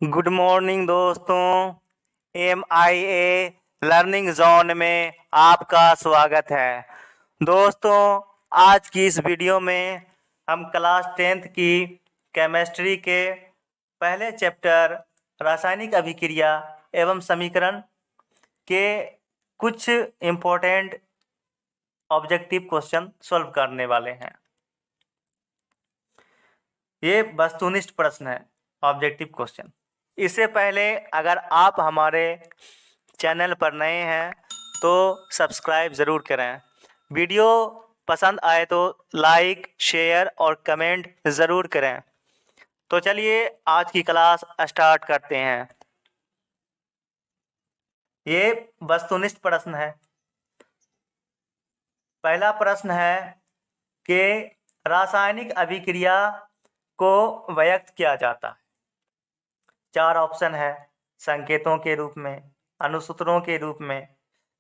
Good morning दोस्तों। MIA learning zone में आपका स्वागत है। दोस्तों, आज की इस वीडियो में हम क्लास 10th की केमिस्ट्री के पहले चैप्टर रासायनिक अभिक्रिया एवं समीकरण के कुछ इम्पोर्टेंट ऑब्जेक्टिव क्वेश्चन सॉल्व करने वाले हैं। ये वस्तुनिष्ठ प्रश्न है, ऑब्जेक्टिव क्वेश्चन। इससे पहले अगर आप हमारे चैनल पर नए हैं तो सब्सक्राइब ज़रूर करें। वीडियो पसंद आए तो लाइक, शेयर और कमेंट ज़रूर करें। तो चलिए आज की क्लास स्टार्ट करते हैं। ये वस्तुनिष्ठ प्रश्न है। पहला प्रश्न है कि रासायनिक अभिक्रिया को व्यक्त किया जाता है। 4 ऑप्शन है: संकेतों के रूप में, अनुसूत्रों के रूप में,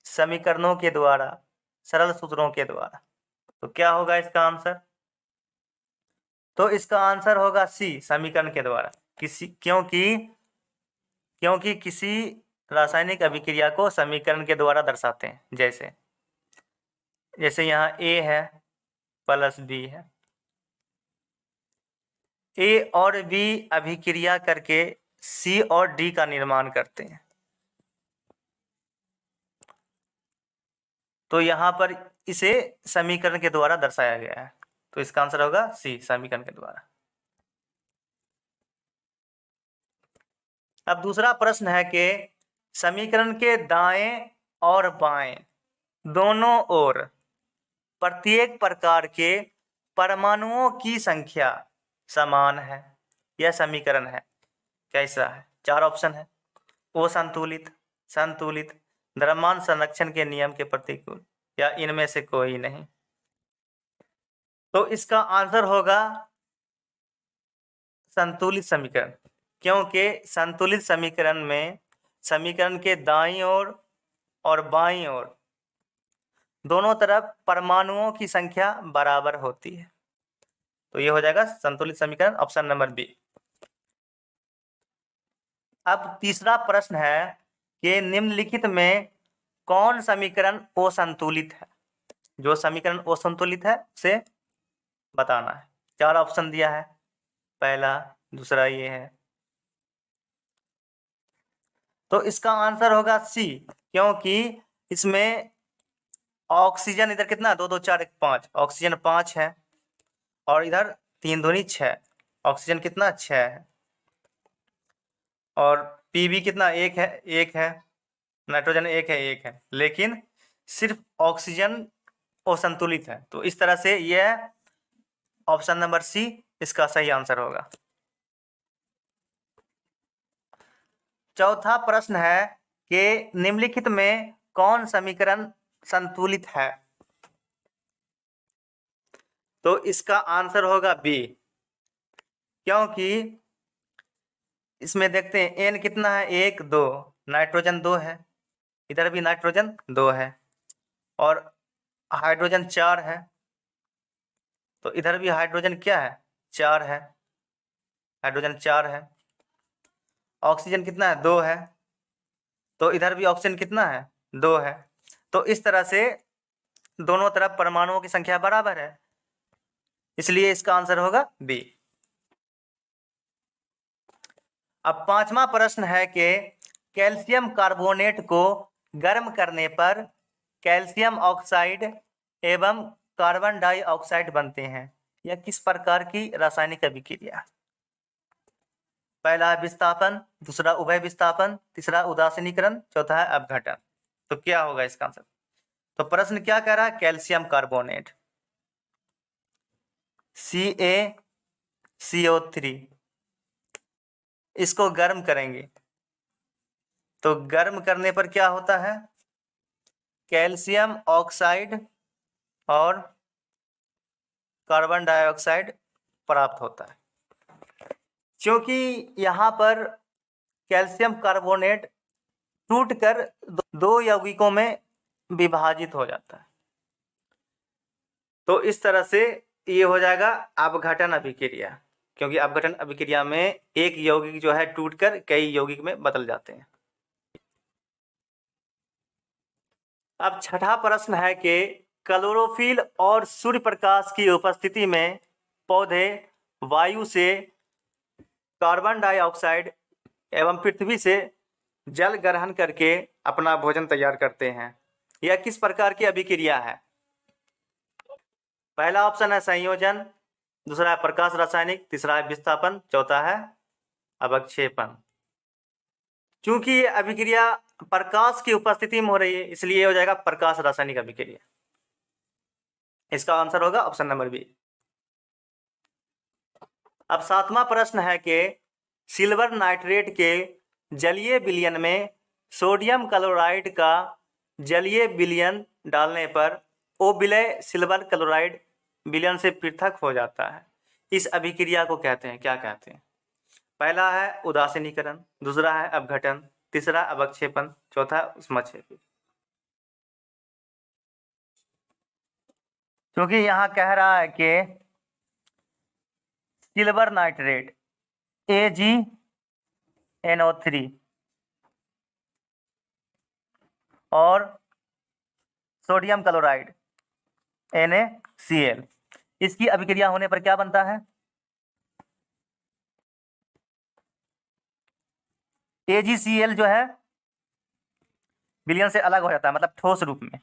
समीकरणों के द्वारा, सरल सूत्रों के द्वारा। तो क्या होगा इसका आंसर? तो इसका आंसर होगा सी, समीकरण के द्वारा। क्योंकि किसी रासायनिक अभिक्रिया को समीकरण के द्वारा दर्शाते हैं। जैसे यहाँ A है प्लस B है। A और B अभिक्रिया करके C और D का निर्माण करते हैं। तो यहाँ पर इसे समीकरण के द्वारा दर्शाया गया है। तो इसका आंसर होगा सी, समीकरण के द्वारा। अब दूसरा प्रश्न है कि समीकरण के दाएं और बाएं दोनों ओर प्रत्येक प्रकार के परमाणुओं की संख्या समान है। यह समीकरण है, कैसा है? 4 ऑप्शन है: असंतुलित, संतुलित, द्रव्यमान संरक्षण के नियम के प्रतिकूल, या इनमें से कोई नहीं। तो इसका आंसर होगा संतुलित समीकरण। क्योंकि संतुलित समीकरण में समीकरण के दाईं ओर और बाईं ओर दोनों तरफ परमाणुओं की संख्या बराबर होती है। तो ये हो जाएगा संतुलित समीकरण, ऑप्शन नंबर बी। अब तीसरा प्रश्न है कि निम्नलिखित में कौन समीकरण असंतुलित है? जो समीकरण असंतुलित है उसे बताना है। 4 ऑप्शन दिया है, पहला, दूसरा ये है। तो इसका आंसर होगा सी, क्योंकि इसमें ऑक्सीजन इधर कितना, 2 2 4 1 5, ऑक्सीजन 5 है और इधर 3 दूनी 6, ऑक्सीजन कितना 6 है। और पीबी कितना 1 है, नाइट्रोजन 1 है, लेकिन सिर्फ ऑक्सीजन असंतुलित है। तो इस तरह से यह ऑप्शन नंबर सी इसका सही आंसर होगा। चौथा प्रश्न है कि निम्नलिखित में कौन समीकरण संतुलित है? तो इसका आंसर होगा बी, क्योंकि इसमें देखते हैं N कितना है, 1 2, नाइट्रोजन 2 है, इधर भी नाइट्रोजन 2 है और हाइड्रोजन 4 है। तो इधर भी हाइड्रोजन क्या है, 4 है, हाइड्रोजन 4 है। ऑक्सीजन कितना है, 2 है, तो इधर भी ऑक्सीजन कितना है, 2 है। तो इस तरह से दोनों तरफ परमाणुओं की संख्या बराबर है, इसलिए इसका आंसर होगा बी। अब पांचवा प्रश्न है कि कैल्शियम कार्बोनेट को गर्म करने पर कैल्शियम ऑक्साइड एवं कार्बन डाइऑक्साइड बनते हैं। यह किस प्रकार की रासायनिक अभिक्रिया? पहला है विस्थापन, दूसरा उभय विस्थापन, तीसरा उदासीनीकरण, चौथा है अपघटन। तो क्या होगा इसका आंसर? तो प्रश्न क्या कह रहा है? कैल्शियम कार्बोनेट CaCO3 इसको गर्म करेंगे। तो गर्म करने पर क्या होता है? कैल्शियम ऑक्साइड और कार्बन डाइऑक्साइड प्राप्त होता है। क्योंकि यहाँ पर कैल्शियम कार्बोनेट टूटकर 2 यौगिकों में विभाजित हो जाता है। तो इस तरह से ये हो जाएगा अपघटन अभिक्रिया। क्योंकि अपघटन अभिक्रिया में एक यौगिक जो है टूटकर कई यौगिक में बदल जाते हैं। अब छठा प्रश्न है कि क्लोरोफिल और सूर्य प्रकाश की उपस्थिति में पौधे वायु से कार्बन डाइऑक्साइड एवं पृथ्वी से जल ग्रहण करके अपना भोजन तैयार करते हैं। यह किस प्रकार की अभिक्रिया है? पहला ऑप्शन है संयोजन, दूसरा है प्रकाश रासायनिक, तीसरा है विस्थापन, चौथा है अवक्षेपण। चूंकि ये अभिक्रिया प्रकाश की उपस्थिति में हो रही है इसलिए हो जाएगा प्रकाश रासायनिक अभिक्रिया। इसका आंसर होगा ऑप्शन नंबर बी। अब सातवां प्रश्न है कि सिल्वर नाइट्रेट के जलीय विलयन में सोडियम क्लोराइड का जलीय विलयन डालने पर वो विलय सिल्वर क्लोराइड विलयन से पृथक हो जाता है। इस अभिक्रिया को कहते हैं, क्या कहते हैं? पहला है उदासीनीकरण, दूसरा है अपघटन, तीसरा अवक्षेपण, चौथा ऊष्माक्षेपी। क्योंकि यहाँ कह रहा है कि सिल्वर नाइट्रेट AgNO3 और सोडियम क्लोराइड NaCl, इसकी अभिक्रिया होने पर क्या बनता है? AgCl जो है विलयन से अलग हो जाता है, मतलब ठोस रूप में।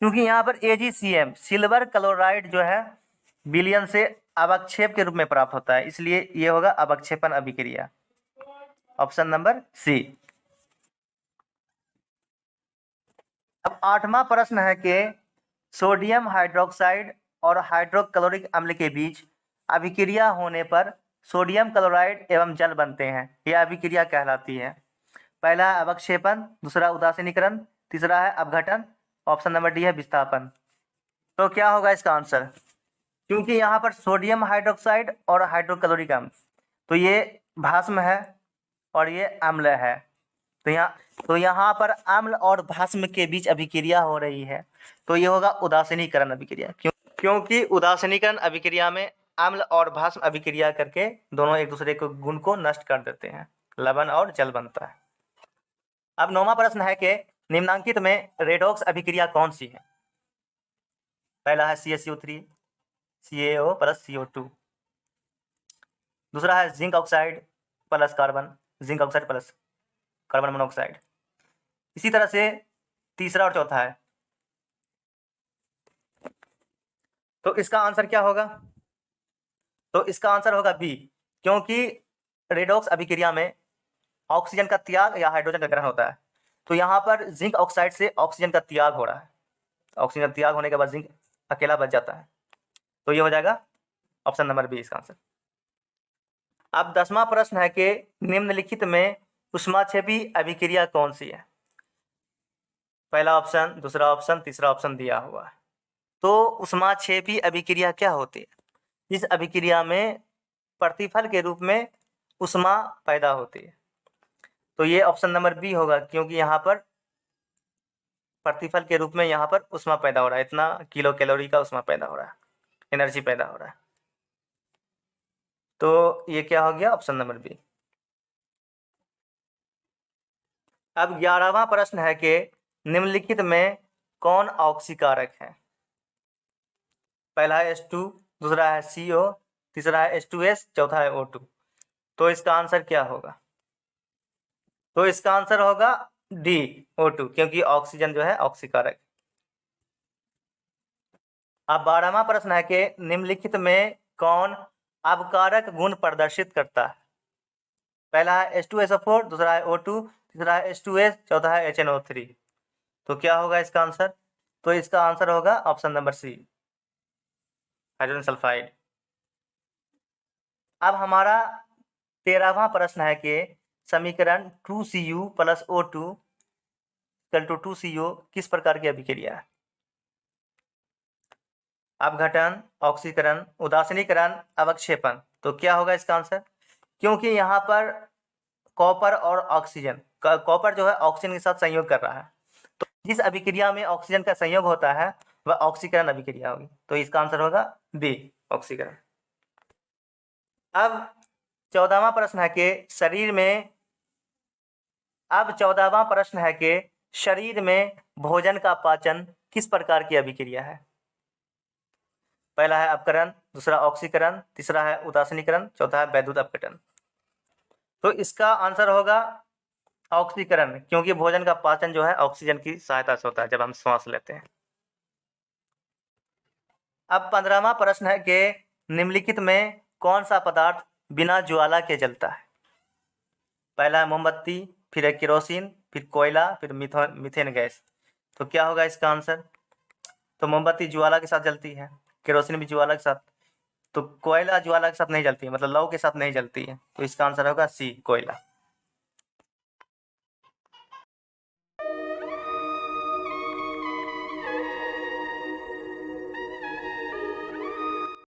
क्योंकि यहाँ पर AgCm सिल्वर क्लोराइड जो है विलयन से अवक्षेप के रूप में प्राप्त होता है, इसलिए ये होगा अवक्षेपण अभिक्रिया, ऑप्शन नंबर सी। अब आठवां प्रश्न है कि सोडियम हाइड्रोक्साइड और हाइड्रोक्लोरिक अम्ल के बीच अभिक्रिया होने पर सोडियम क्लोराइड एवं जल बनते हैं। यह अभिक्रिया कहलाती है। पहला है अवक्षेपण, दूसरा उदासीनीकरण, तीसरा है अपघटन, ऑप्शन नंबर डी है विस्थापन। तो क्या होगा इसका आंसर? क्योंकि यहाँ पर सोडियम हाइड्रोक्साइड और हाइड्रोक्लोरिक अम्ल, तो ये भस्म है और ये अम्ल है। तो यहाँ पर अम्ल और भस्म के बीच अभिक्रिया हो रही है, तो ये होगा उदासीनीकरण अभिक्रिया। क्योंकि उदासीनीकरण अभिक्रिया में अम्ल और भस्म अभिक्रिया करके दोनों एक दूसरे के गुण को नष्ट कर देते हैं, लवण और जल बनता है। अब नौवां प्रश्न है कि निम्नांकित में रेडॉक्स अभिक्रिया कौन सी है? पहला है CaCO3 CaO प्लस CO2, दूसरा है zinc oxide plus carbon, zinc oxide plus carbon monoxide. इसी तरह से तीसरा और चौथा है। तो इसका आंसर क्या होगा? तो इसका आंसर होगा बी, क्योंकि रेडॉक्स अभिक्रिया में ऑक्सीजन का त्याग या हाइड्रोजन का ग्रहण होता है। तो यहाँ पर जिंक ऑक्साइड से ऑक्सीजन का त्याग हो रहा है, ऑक्सीजन का त्याग होने के बाद जिंक अकेला बच जाता है, तो ये हो जाएगा ऑप्शन नंबर बी इसका आंसर। अब 10वां प्रश्न है कि निम्नलिखित में ऊष्माक्षेपी अभिक्रिया कौन सी है? पहला ऑप्शन, दूसरा ऑप्शन, तीसरा ऑप्शन दिया हुआ है। तो ऊष्माक्षेपी अभिक्रिया क्या होती है? इस अभिक्रिया में प्रतिफल के रूप में ऊष्मा पैदा होती है, तो ये ऑप्शन नंबर बी होगा, क्योंकि यहाँ पर प्रतिफल के रूप में यहाँ पर ऊष्मा पैदा हो रहा है, इतना किलो कैलोरी का ऊष्मा पैदा हो रहा है, एनर्जी पैदा हो रहा है। तो ये क्या हो गया? Option number B. अब 11वां प्रश्न है कि निम्नलिखित में कौन ऑक्सीकारक है? पहला है H2, दूसरा है CO, तीसरा है H2S, चौथा है O2। तो इसका आंसर क्या होगा? तो इसका आंसर होगा डी O2, क्योंकि ऑक्सीजन जो है ऑक्सीकारक। अब 12वां प्रश्न है कि निम्नलिखित में कौन अवकारक गुण प्रदर्शित करता है? पहला है H2SO4, दूसरा है O2, तीसरा है H2S, चौथा है HNO3। तो क्या होगा इसका आंसर? तो इसका आंसर होगा option number C, hydrogen sulphide. अब हमारा 13वां प्रश्न है कि समीकरण 2Cu प्लस O2 = 2CO किस प्रकार की अभिक्रिया है? अपघटन, ऑक्सीकरण, उदासीनीकरण, अवक्षेपण। तो क्या होगा इसका आंसर? क्योंकि यहाँ पर कॉपर और ऑक्सीजन, कॉपर जो है ऑक्सीजन के साथ संयोग कर रहा है, तो जिस अभिक्रिया में ऑक्सीजन का संयोग होता है वह ऑक्सीकरण अभिक्रिया होगी, तो इसका आंसर होगा बी, ऑक्सीकरण। अब 14वां प्रश्न है कि शरीर में, अब 14वां प्रश्न है कि शरीर में भोजन का पाचन किस प्रकार की अभिक्रिया है? पहला है अपकरण, दूसरा ऑक्सीकरण, तीसरा है उदासीनीकरण, चौथा है वैद्युत अपघटन। तो इसका आंसर होगा ऑक्सीकरण, क्योंकि भोजन का पाचन जो है ऑक्सीजन की सहायता से होता है जब हम श्वास लेते हैं। अब 15वां प्रश्न है कि निम्नलिखित में कौन सा पदार्थ बिना ज्वाला के जलता है? पहला है मोमबत्ती, फिर है केरोसिन, फिर कोयला, फिर मीथेन गैस। तो क्या होगा इसका आंसर? तो मोमबत्ती ज्वाला के साथ जलती है, केरोसिन भी ज्वाला के साथ, तो कोयला ज्वाला के साथ नहीं जलती है, मतलब लौ के साथ नहीं जलती है। तो इसका आंसर होगा सी, कोयला।